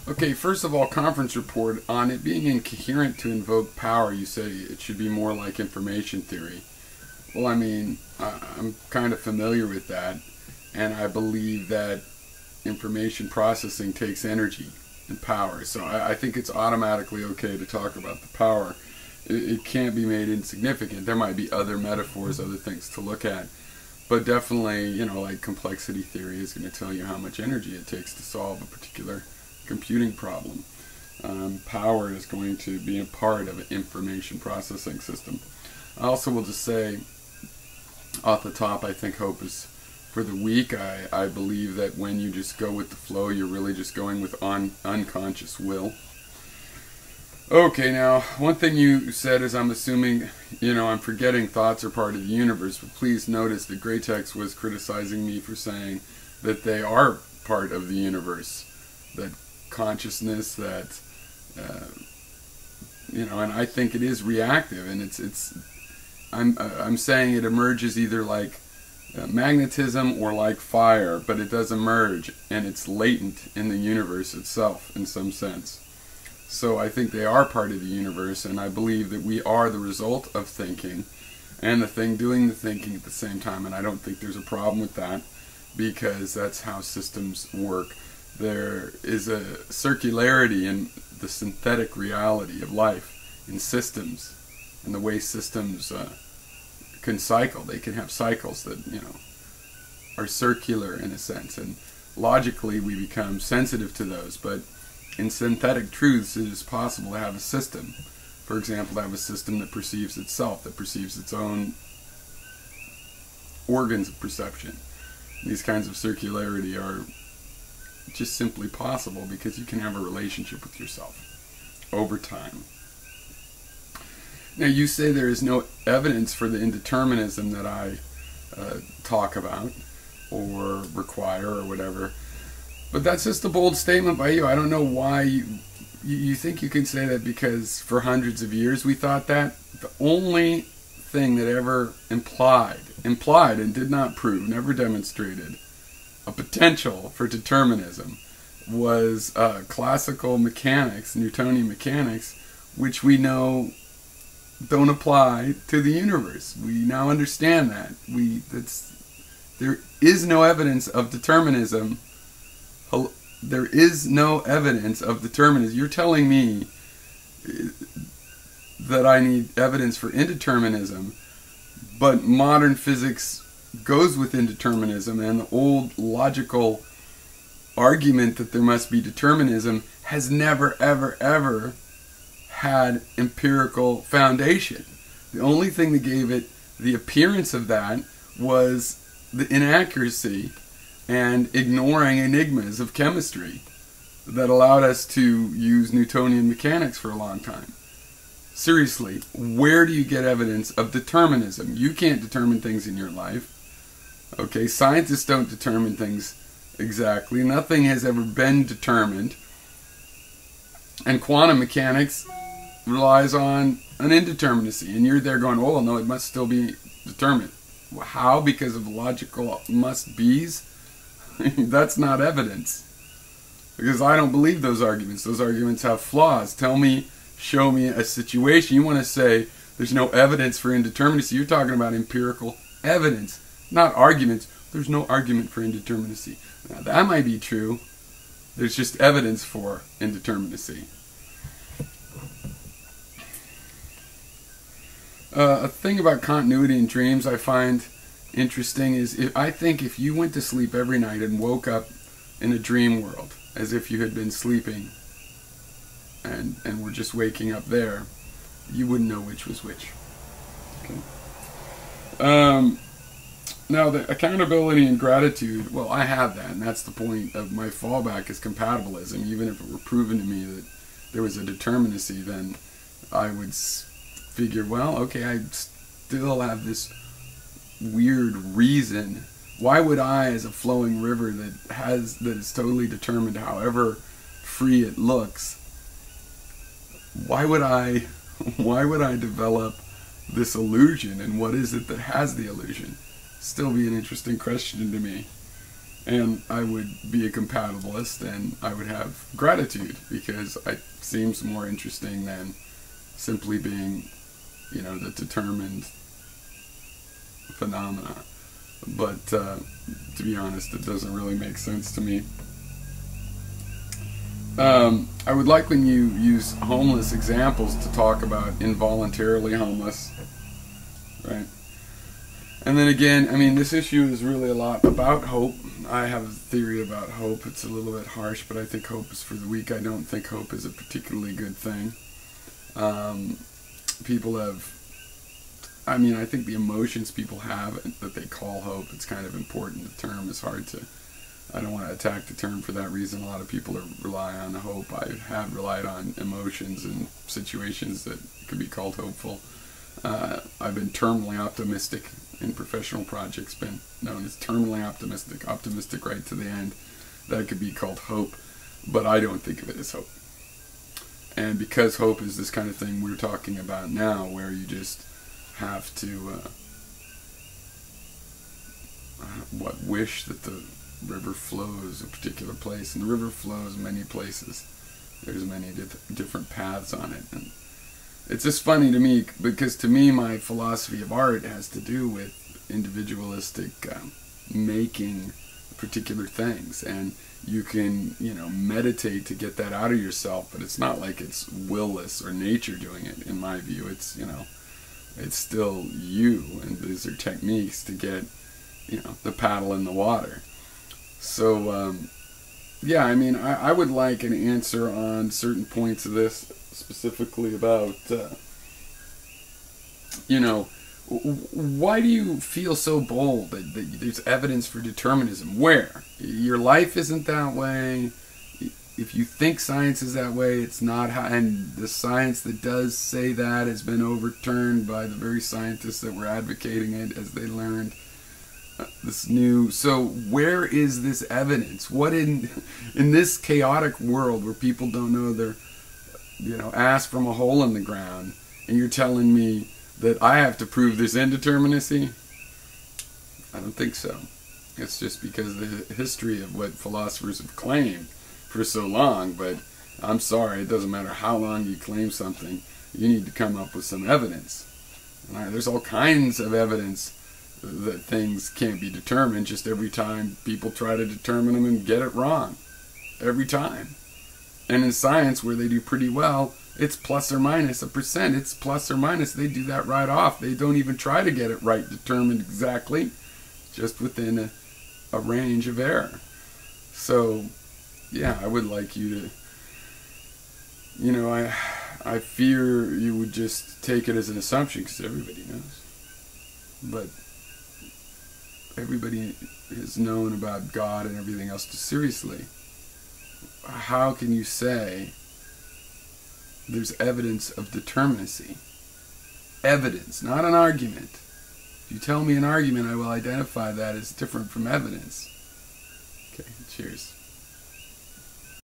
Okay, first of all, conference report on it being incoherent to invoke power. You say it should be more like information theory. Well, I mean, I'm kind of familiar with that, and I believe that information processing takes energy and power. So I think it's automatically okay to talk about the power. It can't be made insignificant. There might be other metaphors, other things to look at. But definitely, you know, like complexity theory is going to tell you how much energy it takes to solve a particular computing problem. Power is going to be a part of an information processing system. I also will just say, off the top, I think hope is for the weak. I believe that when you just go with the flow, you're really just going with unconscious will. Okay, now, one thing you said is I'm assuming, you know, I'm forgetting thoughts are part of the universe, but please notice that Greytex was criticizing me for saying that they are part of the universe, that consciousness, that, you know, and I think it is reactive, and I'm saying it emerges either like magnetism or like fire, but it does emerge, and it's latent in the universe itself in some sense. So I think they are part of the universe, and I believe that we are the result of thinking and the thing doing the thinking at the same time, and I don't think there's a problem with that because that's how systems work. There is a circularity in the synthetic reality of life, in systems, and the way systems can cycle. They can have cycles that, you know, are circular in a sense, and logically we become sensitive to those, but in synthetic truths, it is possible to have a system. For example, to have a system that perceives itself, that perceives its own organs of perception. These kinds of circularity are just simply possible because you can have a relationship with yourself over time. Now, you say there is no evidence for the indeterminism that I talk about or require or whatever. But that's just a bold statement by you. I don't know why you think you can say that because for hundreds of years we thought that. The only thing that ever implied and did not prove, never demonstrated a potential for determinism was classical mechanics, Newtonian mechanics, which we know don't apply to the universe. We now understand that. There is no evidence of determinism. There is no evidence of determinism. You're telling me that I need evidence for indeterminism, but modern physics goes with indeterminism, and the old logical argument that there must be determinism has never, ever, ever had empirical foundation. The only thing that gave it the appearance of that was the inaccuracy and ignoring enigmas of chemistry that allowed us to use Newtonian mechanics for a long time. Seriously, where do you get evidence of determinism? You can't determine things in your life. Okay, scientists don't determine things exactly. Nothing has ever been determined. And quantum mechanics relies on an indeterminacy. And you're there going, oh, no, it must still be determined. Well, how? Because of logical must-be's? That's not evidence. Because I don't believe those arguments. Those arguments have flaws. Tell me, show me a situation. You want to say there's no evidence for indeterminacy. You're talking about empirical evidence, not arguments. There's no argument for indeterminacy. Now, that might be true. There's just evidence for indeterminacy. A thing about continuity in dreams I find interesting is I think if you went to sleep every night and woke up in a dream world as if you had been sleeping and were just waking up there, you wouldn't know which was which. Okay. Now, the accountability and gratitude, well, I have that, and that's the point of my fallback is compatibilism. Even if it were proven to me that there was a determinacy, then I would figure, well, okay, I still have this weird reason. Why would I, as a flowing river that is totally determined, however free it looks, why would I develop this illusion, and what is it that has the illusion? Still be an interesting question to me. And I would be a compatibilist, and I would have gratitude, because it seems more interesting than simply being, the determined phenomena. But to be honest, it doesn't really make sense to me. I would like when you use homeless examples to talk about involuntarily homeless, right? And then again, this issue is really a lot about hope. I have a theory about hope. It's a little bit harsh, but I think hope is for the weak. I don't think hope is a particularly good thing. People have, I think the emotions people have that they call hope, it's kind of important. The term is hard to, I don't want to attack the term for that reason. A lot of people rely on hope. I have relied on emotions in situations that could be called hopeful. I've been terminally optimistic in professional projects, been known as terminally optimistic right to the end. That could be called hope, but I don't think of it as hope. And because hope is this kind of thing we're talking about now, where you just have to wish that the river flows a particular place, and the river flows many places. There's many different paths on it, and it's just funny to me, because to me my philosophy of art has to do with individualistic making particular things, and you can meditate to get that out of yourself, but it's not like it's will-less or nature doing it. In my view, it's it's still you, and these are techniques to get the paddle in the water. So yeah, I would like an answer on certain points of this, specifically about why do you feel so bold that there's evidence for determinism? Where? Your life isn't that way. If you think science is that way, it's not how, and the science that does say that has been overturned by the very scientists that were advocating it as they learned this new. So where is this evidence? What in this chaotic world where people don't know their ass from a hole in the ground, and you're telling me that I have to prove there's indeterminacy? I don't think so. It's just because of the history of what philosophers have claimed for so long, but I'm sorry, it doesn't matter how long you claim something, you need to come up with some evidence. There's all kinds of evidence that things can't be determined, just every time people try to determine them and get it wrong. Every time. And in science, where they do pretty well, it's plus or minus a percent. It's plus or minus. They do that right off. They don't even try to get it right determined exactly, just within a range of error. So, yeah, I would like you to, I fear you would just take it as an assumption, because everybody knows. But everybody has known about God and everything else seriously. How can you say there's evidence of determinacy? Evidence, not an argument. If you tell me an argument, I will identify that as different from evidence. Okay, cheers.